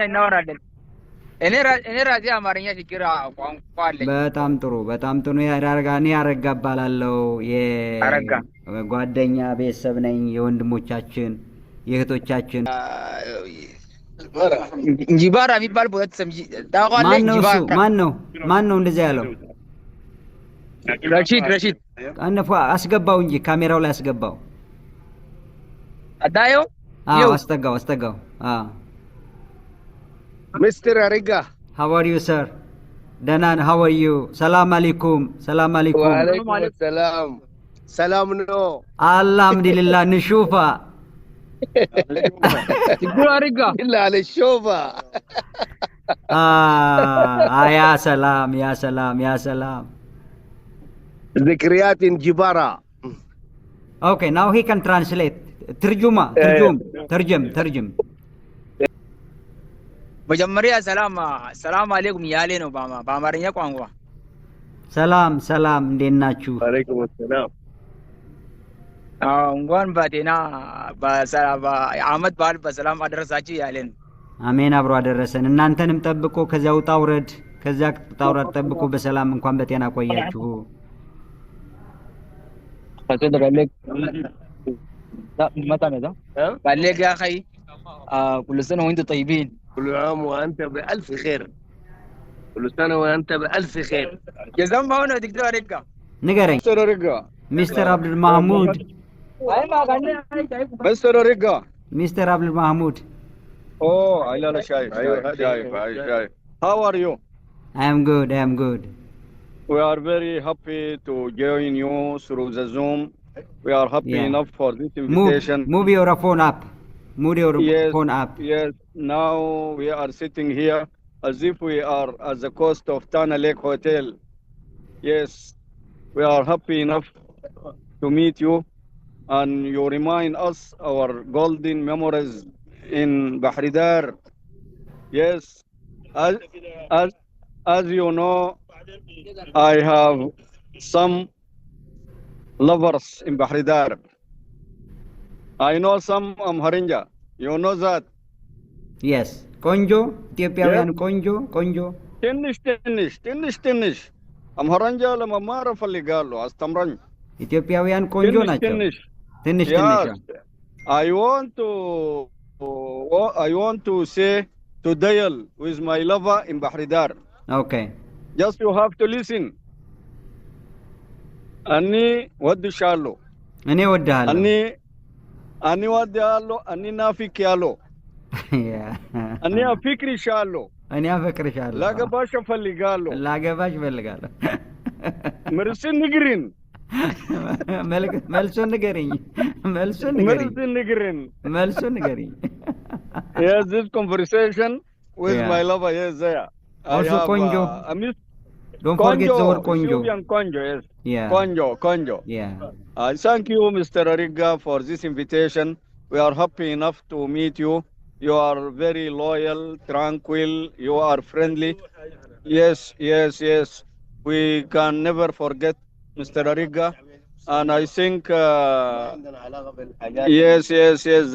እናወራለን። እኔ ራሴ አማርኛ ችግር ቋንቋ አለኝ። በጣም ጥሩ። እኔ አረጋ እባላለሁ። አረጋ የጓደኛ ቤተሰብ ነኝ። የወንድሞቻችን የእህቶቻችን እንጂባራ የሚባል ቦታ ታውቃለህ? እንጂባራ ማን ነው እንደዚያ ያለው? ረሺድ አስገባው እንጂ ካሜራው ላይ አስገባው። አዳየው አዎ፣ አስጠጋው። Mr. Ariga. How are you, sir? Danan, how are you? Salam alaikum. Wa alaikum salam. Salam no. Alhamdulillah, nishufa. Siguro Ariga. Illa ala shufa. Ya salam. ذكريات جبارة. Okay, now he can translate. ترجم. መጀመሪያ ሰላም አለይኩም ያሌ ነው በአማርኛ ቋንቋ። ሰላም እንዴት ናችሁ? አለይኩም ሰላም። እንኳን በጤና በአመት በዓል በሰላም አደረሳችሁ ያሌ ነው። አሜን፣ አብሮ አደረሰን። እናንተንም ጠብቆ ከዚያ ውጣ ውረድ ጠብቆ በሰላም እንኳን በጤና ቆያችሁ። ባለግ ያ ኸይ كل سنة وانتم طيبين. كل عام وانت بألف خير. كل سنة وانت بألف خير. جزام هون دكتور ريكا. نقرأ. مستر ريكا. مستر عبد المحمود. مستر ريكا. مستر عبد المحمود. لا شايف. How are you? I am good. We are very happy to join you through the Zoom. We are happy enough for this invitation. Move your phone up. Phone up. Yes, now we are sitting here as if we are at the coast of Tana Lake Hotel. Yes, we are happy enough to meet you, and you remind us our golden memories in Bahri Dar. Yes, as you know, I have some lovers in Bahri Dar. I know some Amharinja. You know that? Yes. Konjo? ኢትዮጵያውያን ቆንጆ ትንሽ አምሃራንጃ ለመማር እፈልጋለሁ። አስተምረኝ። ኢትዮጵያውያን ቆንጆ ናቸው። ትንሽ I want to say to deal with my lover in Bahri Dar. Okay. Just you have to listen. እኔ ወድሻለሁ። እኔ ወድሃለሁ። እኔ ወድሃለሁ። እኔ ናፍቄያለሁ። እኔ አፍቅርሻለሁ። ላገባሽ እፈልጋለሁ። መልሱን ንገሪኝ። Yes, this conversation with my lover, yes, there. Also konjo. Don't forget the word konjo. Konjo, yes. Yeah. Konjo. Yeah. Thank you, Mr. Ariga, for this invitation. We are happy enough to meet you. You are very loyal, tranquil. You are friendly. Yes. We can never forget Mr. Ariga. And I think, yes,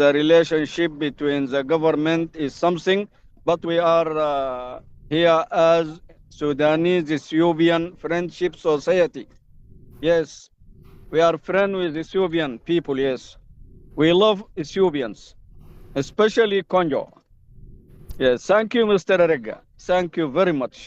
the relationship between the government is something. But we are here as Sudanese Ethiopian Friendship Society. Yes, we are friends with Ethiopian people, yes. We love Ethiopians, especially Konjo. Yes, thank you, Mr. Ariga. Thank you very much.